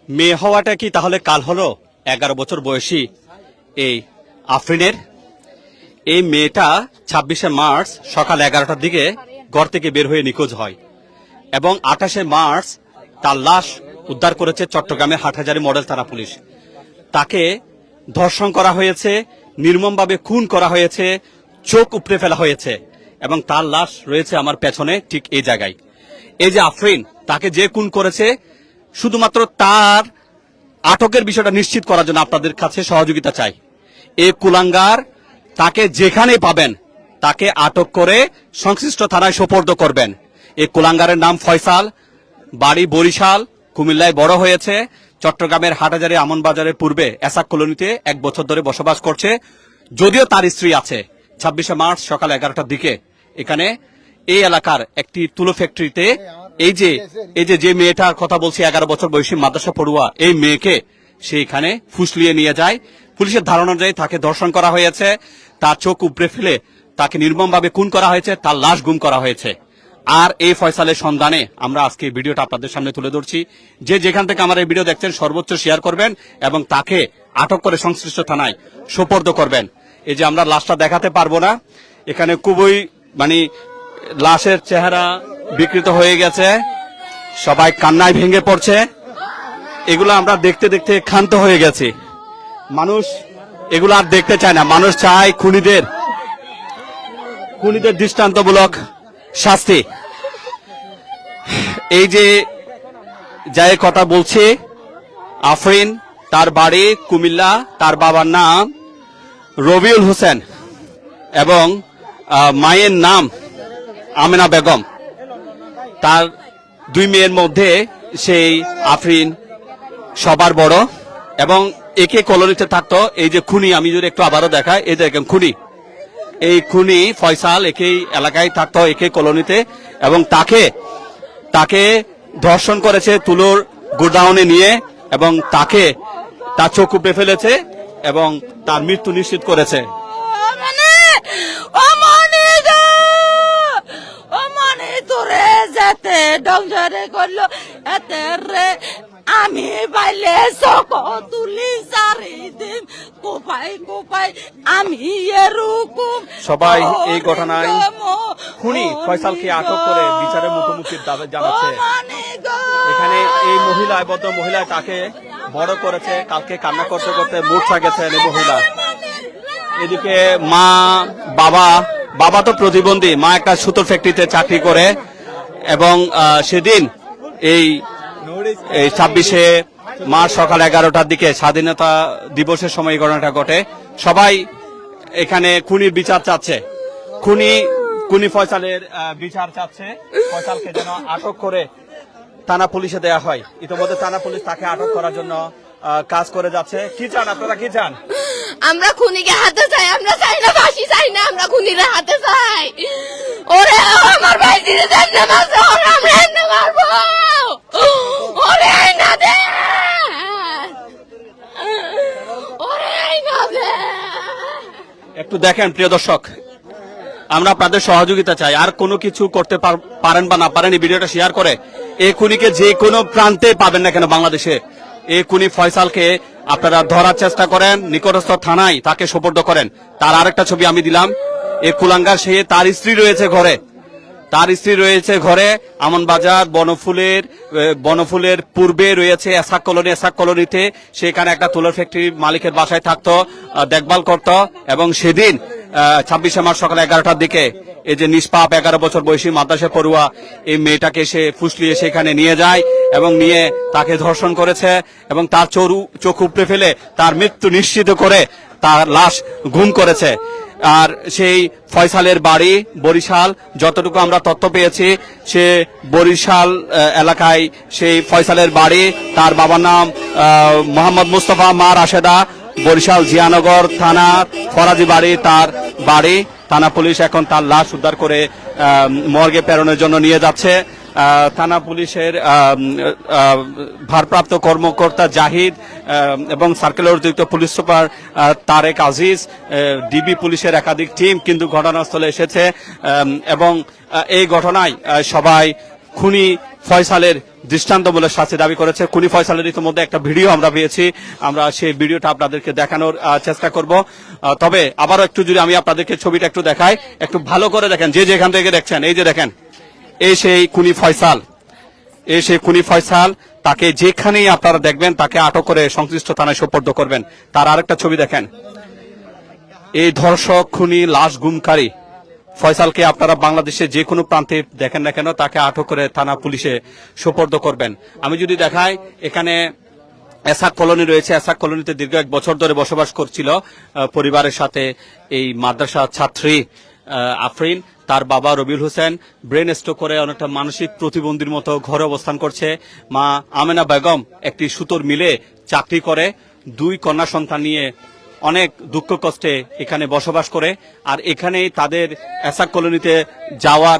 মেয়ে হওয়াটা কি তাহলে কাল হলো? 11 বছর বয়সী এই আফরিনের এই মেয়েটা 26শে মার্চ সকাল 11টার দিকে ঘর থেকে বের হয়ে নিখোঁজ হয় এবং 28শে মার্চ তার লাশ উদ্ধার করেছে চট্টগ্রামের হাটহাজারী মডেল থানা পুলিশ। তাকে ধর্ষণ করা হয়েছে, নির্মমভাবে খুন করা হয়েছে, চোখ উপড়ে ফেলা হয়েছে এবং তার লাশ রয়েছে আমার পেছনে ঠিক এই জায়গায়। এই যে আফরিন, তাকে যে খুন করেছে, শুধুমাত্র তার আটকের বিষয়টা নিশ্চিত করার জন্য আপনাদের কাছে সহযোগিতা চাই। এই কুলাঙ্গার তাকে যেখানে পাবেন তাকে আটক করে সংশ্লিষ্ট থানায় সোপর্দ করবেন। এই কুলাঙ্গারের নাম ফয়সাল, বাড়ি বরিশাল, কুমিল্লায় বড় হয়েছে, চট্টগ্রামের হাটহাজারী আমনবাজারের পূর্বে এসাক কলোনিতে 1 বছর ধরে বসবাস করছে। যদিও তার স্ত্রী আছে। 26শে মার্চ সকাল 11টার দিকে এখানে এই এলাকার একটি তুলো ফ্যাক্টরিতে এই যে মেয়েটার কথা বলছি, 11 বছর বয়সী মাদ্রাসা পড়ুয়া, এই মেয়েকে সে এখানে ফুসলিয়ে নিয়ে যায়। পুলিশের ধারণা অনুযায়ী তাকে ধর্ষণ করা হয়েছে, তার চোখ উপড়ে ফেলে তাকে নির্মমভাবে খুন করা হয়েছে, তার লাশ গুম করা হয়েছে। আর এই ফয়সালের সন্ধানে আমরা আজকে ভিডিওটা আপনাদের সামনে তুলে ধরছি। যে যেখান থেকে আমার এই ভিডিও দেখছেন সর্বোচ্চ শেয়ার করবেন এবং তাকে আটক করে সংশ্লিষ্ট থানায় সোপর্দ করবেন। এই যে আমরা লাশটা দেখাতে পারবো না, এখানে খুবই লাশের চেহারা বিকৃত হয়ে গেছে, সবাই কান্নায় ভেঙে পড়ছে। এগুলো আমরা দেখতে দেখতে ক্ষান্ত হয়ে গেছি। মানুষ এগুলো আর দেখতে চায় না, মানুষ চায় খুনিদের দৃষ্টান্তমূলক শাস্তি। এই যে যাই কথা বলছি, আফরিন, তার বাড়ি কুমিল্লা, তার বাবার নাম রবিউল হোসেন এবং মায়ের নাম আমেনা বেগম। তার 2 মেয়ের মধ্যে সেই আফরিন সবার বড় এবং একে কলোনিতে থাকতো। এই যে খুনি, আমি যদি একটু আবারও দেখাই, এই দেখেন খুনি, এই খুনি ফয়সাল একই এলাকায় থাকতো, একই কলোনিতে, এবং তাকে ধর্ষণ করেছে তুলোর গোডাউনে নিয়ে এবং তার চোখ উপড়ে ফেলেছে এবং তার মৃত্যু নিশ্চিত করেছে। আমি বাইলে চক তুলি চারিদিন কোপাই আমি এরকম। সবাই এই ঘটনায় খুনি ফয়সালকে আটক করে বিচারের মুখোমুখির দাবি জানাচ্ছে। এখানে এই ভদ্র মহিলা তাকে বড় করেছে, কালকে কান্না করতে করতে মূর্ছা গেছেন এই মহিলা। এদিকে মা, বাবা তো প্রতিবন্ধী, মা একটা সুতোর ফ্যাক্টরিতে চাকরি করে এবং সেদিন এই 26শে মার্চ সকাল 11টার দিকে স্বাধীনতা দিবসের সময় এই ঘটনাটা ঘটে। সবাই এখানে খুনির বিচার চাচ্ছে, খুনি ফয়সালের বিচার চাচ্ছে। ফয়সালকে যেন আটক করে থানা পুলিশে দেয়া হয়। ইতিমধ্যে থানা পুলিশ তাকে আটক করার জন্য কাজ করে যাচ্ছে। কি চান আপনারা, কি চান? আমরা খুনিকে হাতে চাই, আমরা চাই না ফাঁসি, চাই না, আমরা খুনির হাতে চাই। ওরে আমার ভাই দিতে দেন না, মাসে ওরে আমরা এনে মারবো, ওরে আইনা দে, ওরে আইনা দে। একটু দেখেন প্রিয় দর্শক, আমরা আপনাদের সহযোগিতা চাই। আর কোনো কিছু করতে পারেন বা না পারেন, এই ভিডিওটা শেয়ার করে এই খুনিকে যে কোনো প্রান্তে পাবেন না কেন বাংলাদেশে, এই খুনি ফয়সালকে আপনারা ধরার চেষ্টা করেন, নিকটস্থ থানায় তাকে সোপর্দ করেন। তার আরেকটা ছবি আমি দিলাম, এই কুলাঙ্গার, সে তার স্ত্রী রয়েছে ঘরে, আমনবাজার বনফুলের পূর্বে রয়েছে এসাক কলোনিতে। সেখানে একটা তুলোর ফ্যাক্টরি মালিকের বাসায় থাকতো, দেখভাল করত এবং সেদিন 26শে মার্চ সকাল 11টার দিকে এই যে নিষ্পাপ 11 বছর বয়সী মাদ্রাসা পড়ুয়া এই মেয়েটাকে সে ফুসলিয়ে সেখানে নিয়ে যায় এবং নিয়ে তাকে ধর্ষণ করেছে এবং তার চোখ উপড়ে ফেলে তার মৃত্যু নিশ্চিত করে তার লাশ গুম করেছে। আর সেই ফয়সালের বাড়ি বরিশাল, যতটুকু আমরা তথ্য পেয়েছি, সে বরিশাল এলাকায় সেই ফয়সালের বাড়ি। তার বাবার নাম মোহাম্মদ মুস্তফা, মা রাশেদা, বরিশাল জিয়ানগর থানা ফরাজি বাড়ি তার বাড়ি। থানা পুলিশ এখন তার লাশ উদ্ধার করে মর্গে প্রেরণের জন্য নিয়ে যাচ্ছে। থানা পুলিশের ভারপ্রাপ্ত কর্মকর্তা জাহিদ এবং সার্কেলের অতিরিক্ত police super Tarek Aziz, DB পুলিশের একাধিক টিম কিন্তু ঘটনাস্থলে এসেছে এবং এই ঘটনায় সবাই খুনি ফয়সালের দৃষ্টান্তমূলক শাস্তি দাবি করেছে। খুনি ফয়সালের ইতিমধ্যে একটা ভিডিও আমরা পেয়েছি, আমরা সেই ভিডিওটা আপনাদেরকে দেখানোর চেষ্টা করব। তবে আবারও একটু যদি আমি আপনাদেরকে ছবিটা একটু দেখাই, একটু ভালো করে দেখেন, যে যেখান থেকে দেখছেন, এই যে দেখেন, এই সেই খুনি ফয়সাল, এই সেই খুনি ফয়সাল। তাকে যেখানেই আপনারা দেখবেন তাকে আটক করে সংশ্লিষ্ট থানায় সোপর্দ করবেন। তার আরেকটা ছবি দেখেন, এই ধর্ষক, খুনি, লাশ গুমকারী ফয়সালকে আপনারা বাংলাদেশে যে কোনো প্রান্তে দেখেন না কেন তাকে আটক করে থানা পুলিশে সোপর্দ করবেন। আমি যদি দেখাই, এখানে এসাক কলোনি রয়েছে। এসাক কলোনিতে দীর্ঘ 1 বছর ধরে বসবাস করছিল পরিবারের সাথে এই মাদ্রাসা ছাত্রী আফরিন। তার বাবা রবিউল হোসেন ব্রেন স্ট্রোক করে অনেকটা মানসিক প্রতিবন্ধীর মতো ঘরে অবস্থান করছে। মা আমেনা বেগম একটি সুতোর মিলে চাকরি করে, 2 কন্যা সন্তান নিয়ে অনেক দুঃখ কষ্টে এখানে বসবাস করে। আর এখানেই তাদের এসাক কলোনিতে যাওয়ার,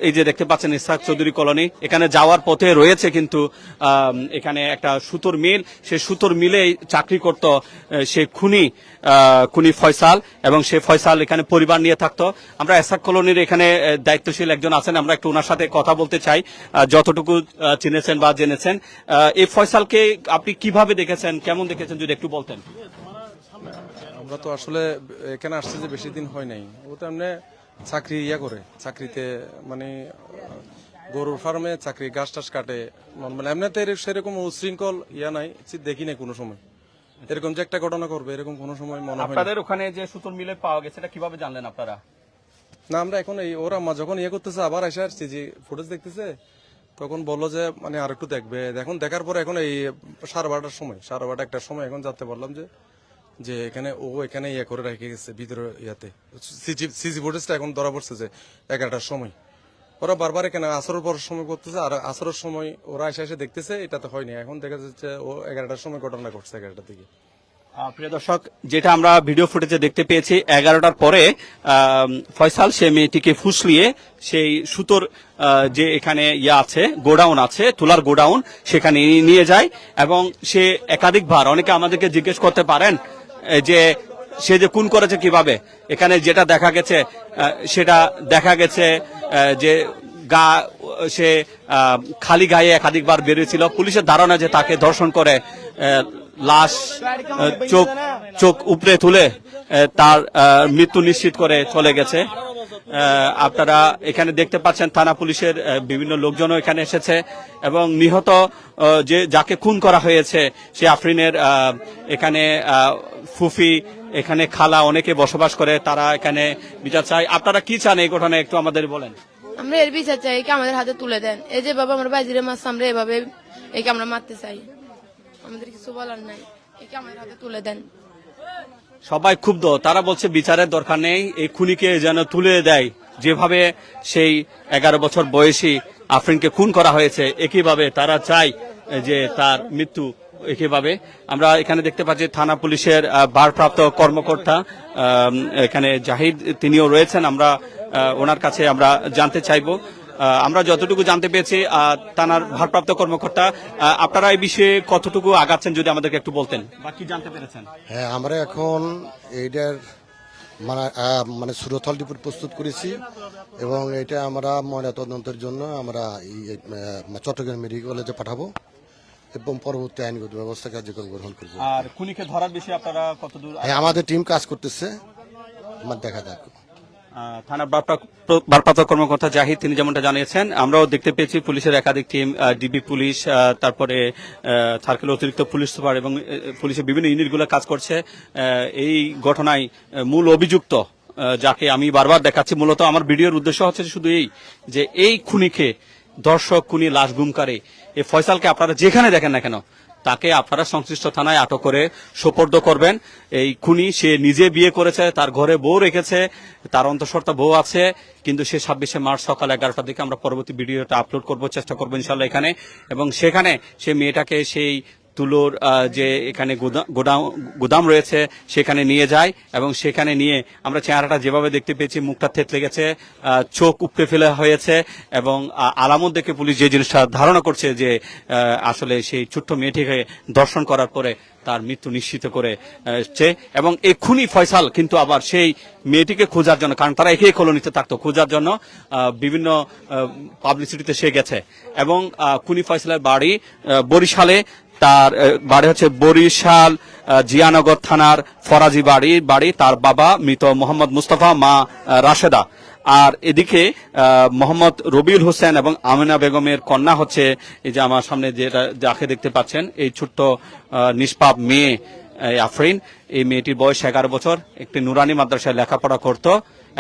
এই যে দেখতে পাচ্ছেন ইসহাক চৌধুরী কলোনি, এখানে যাওয়ার পথে রয়েছে কিন্তু এখানে একটা সুতোর মিল। সেই সুতোর মিলেই চাকরি করত সে খুনি ফয়সাল, এবং সে ফয়সাল এখানে পরিবার নিয়ে থাকতো। আমরা এসাক কলোনির এখানে দায়িত্বশীল একজন আছেন, আমরা একটু ওনার সাথে কথা বলতে চাই, যতটুকু চিনেছেন বা জেনেছেন। এই ফয়সালকে আপনি কিভাবে দেখেছেন, কেমন দেখেছেন, যদি একটু বলতেন। আমরা তো আসলে এখানে আসছে যে বেশি দিন হয় নাই, ও তো এমনি চাকরি করে, চাকরিতে মানে গরুর ফার্মে চাকরি, ঘাস টাস কাটে নর্মাল, এমনিতে সেরকম উশৃঙ্খল নাই, দেখি নাই কোনো সময় এরকম যে একটা ঘটনা করবে, এরকম কোনো সময় মনে হয় না। আপনাদের ওখানে যে সুতোর মিলে পাওয়া গেছে, এটা কিভাবে জানলেন আপনারা? না, আমরা এখন ওরা মা যখন করতেছে, আবার এসে আসছি যে ফুটেজ দেখতেছে, তখন বললো যে মানে আর একটু দেখবে। এখন দেখার পরে এখন এই 12:30 সময়, 1:30-1টার সময় এখন জানতে পারলাম যে এখানে এখানে করে রেখে গেছে ভিতরে সিসি ফুটেজটা এখন ধরা পড়ছে যে 11টার সময়। ওরা বারবার এখানে আসরের পর সময় করতেছে, আর আসরের সময় ওরা এসে দেখতেছে, এটা তো হয়নি। এখন দেখা যাচ্ছে ও 11টার সময় ঘটনা ঘটছে, 11টার দিকে। প্রিয় দর্শক, যেটা আমরা ভিডিও ফুটেজে দেখতে পেয়েছি, 11টার পরে ফয়সাল সে মেয়েটিকে ফুসলিয়ে সেই সুতোর যে এখানে আছে গোডাউন আছে, তুলার গোডাউন, সেখানে নিয়ে যায়। এবং সে একাধিকবার, অনেকে আমাদেরকে জিজ্ঞেস করতে পারেন যে সে যে খুন করেছে কিভাবে, এখানে যেটা দেখা গেছে সেটা দেখা গেছে যে সে খালি গায়ে একাধিকবার বেরিয়েছিল। পুলিশের ধারণা যে তাকে ধর্ষণ করে লাশ চোখ উপরে তুলে তার মৃত্যু নিশ্চিত করে চলে গেছে। আপনারা এখানে দেখতে পাচ্ছেন থানা পুলিশের বিভিন্ন লোকজনও এখানে এসেছে, এবং নিহত যে যাকে খুন করা হয়েছে সে আফরিনের এখানে ফুফি, এখানে খালা অনেকে বসবাস করে, তারা এখানে বিচার চায়। আপনারা কি চান এই ঘটনায়, একটু আমাদের বলেন। আমরা এর বিচার চাই, একে আমাদের হাতে তুলে দেন। এই যে বাবা আমার বাইজিরে মাছ, আমরা এভাবে একে আমরা মারতে চাই, আমাদের কিছু বলার নাই, একে আমাদের হাতে তুলে দেন। সবাই ক্ষুব্ধ, তারা বলছে বিচারের দরকার নেই, এই খুনিকে যেন তুলে দেয়। যেভাবে সেই 11 বছর বয়সী আফরিনকে খুন করা হয়েছে, একইভাবে তারা চায় যে তার মৃত্যু একইভাবে। আমরা এখানে দেখতে পাচ্ছি থানা পুলিশের ভারপ্রাপ্ত কর্মকর্তা এখানে জাহিদ, তিনিও রয়েছেন। আমরা ওনার কাছে আমরা জানতে চাইবো। আমরা যতটুকু জানতে পেরেছি থানার ভারপ্রাপ্ত কর্মকর্তা, আপনারা এই বিষয়ে কতটুকু আগাচ্ছেন যদি আমাদেরকে একটু বলতেন, বা কি জানতে পেরেছেন? হ্যাঁ, আমরা এখন এইটার মানে সুরতল রিপোর্ট প্রস্তুত করেছি, এবং এটা আমরা ময়নাতদন্তের জন্য আমরা চট্টগ্রাম মেডিকেল কলেজে পাঠাবো, এবং পরবর্তী আইনগত ব্যবস্থা কার্যকর গ্রহণ করবো। আর খুনিকে ধরার বিষয়ে আপনারা কতদূর? হ্যাঁ, আমাদের টিম কাজ করতেছে, আমার দেখা যাক। থানার ভারপ্রাপ্ত কর্মকর্তা জাহিদ, তিনি যেমনটা জানিয়েছেন, আমরাও দেখতে পেয়েছি পুলিশের একাধিক টিম, ডিবি পুলিশ, তারপরে সার্কেল অতিরিক্ত পুলিশ সুপার এবং পুলিশের বিভিন্ন ইউনিটগুলো কাজ করছে। এই ঘটনায় মূল অভিযুক্ত যাকে আমি বারবার দেখাচ্ছি, মূলত আমার ভিডিওর উদ্দেশ্য হচ্ছে শুধু এই যে এই খুনিকে, ধর্ষক, খুনি, লাশ গুমকারী এই ফয়সালকে আপনারা যেখানে দেখেন না কেন তাকে আপনারা সংশ্লিষ্ট থানায় আটক করে সোপর্দ করবেন। এই খুনি সে নিজে বিয়ে করেছে, তার ঘরে বউ রেখেছে, তার অন্তঃসত্ত্বা বউ আছে, কিন্তু সে 26শে মার্চ সকাল 11টার দিকে আমরা পরবর্তী ভিডিওটা আপলোড করব, চেষ্টা করবো ইনশাল্লাহ এখানে, এবং সেখানে সে মেয়েটাকে সেই তুলোর যে এখানে গোদাম রয়েছে সেখানে নিয়ে যায় এবং সেখানে নিয়ে আমরা চেহারাটা যেভাবে দেখতে পেয়েছি, মুখটা থেতলে গেছে, চোখ উপড়ে ফেলা হয়েছে এবং আলামত দেখে পুলিশ যে জিনিসটা ধারণা করছে যে আসলে সেই ছোট্ট মেয়েটিকে দর্শন করার পরে তার মৃত্যু নিশ্চিত করেছে। এবং এই খুনি ফয়সাল কিন্তু আবার সেই মেয়েটিকে খোঁজার জন্য, কারণ তারা একই কলোনিতে থাকতো, খোঁজার জন্য বিভিন্ন পাবলিসিটিতে সে গেছে। এবং খুনি ফয়সালের বাড়ি বরিশালে, তার বাড়ি হচ্ছে বরিশাল জিয়ানগর থানার ফরাজি বাড়ি। তার বাবা মৃত মোহাম্মদ মুস্তাফা, মা রাশেদা। আর এদিকে মোহাম্মদ রবিউল হোসেন এবং আমিনা বেগমের কন্যা হচ্ছে এই যে আমার সামনে যেটা যাকে দেখতে পাচ্ছেন, এই ছোট্ট নিষ্পাপ মেয়ে আফরিন। এই মেয়েটির বয়স 11 বছর, একটি নুরানি মাদ্রাসায় লেখাপড়া করত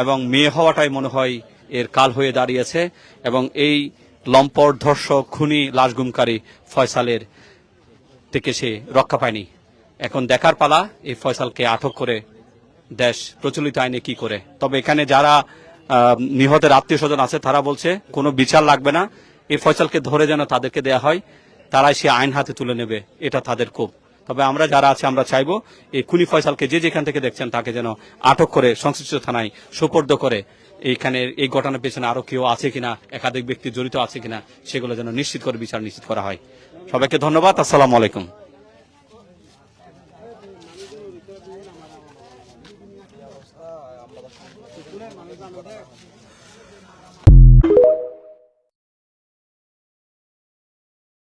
এবং মেয়ে হওয়াটাই মনে হয় এর কাল হয়ে দাঁড়িয়েছে। এবং এই লম্পট ধর্ষক খুনি লাশগুমকারী ফয়সালের থেকে সে রক্ষা পায়নি। এখন দেখার পালা এই ফয়সালকে আটক করে দেশ প্রচলিত আইনে কি করে। তবে এখানে যারা নিহতের আত্মীয় স্বজন আছে তারা বলছে কোনো বিচার লাগবে না, এই ফয়সালকে ধরে যেন তাদেরকে দেয়া হয়, তারাই সে আইন হাতে তুলে নেবে, এটা তাদের ক্ষোভ। তবে আমরা যারা আছে আমরা চাইবো এই খুনি ফয়সালকে যে যেখান থেকে দেখছেন তাকে যেন আটক করে সংশ্লিষ্ট থানায় সোপর্দ করে এইখানে এই ঘটনার পেছনে আরো কেউ আছে কিনা, একাধিক ব্যক্তি জড়িত আছে কিনা সেগুলো যেন নিশ্চিত করে বিচার নিশ্চিত করা হয়। সবাইকে ধন্যবাদ। আসসালামু আলাইকুম।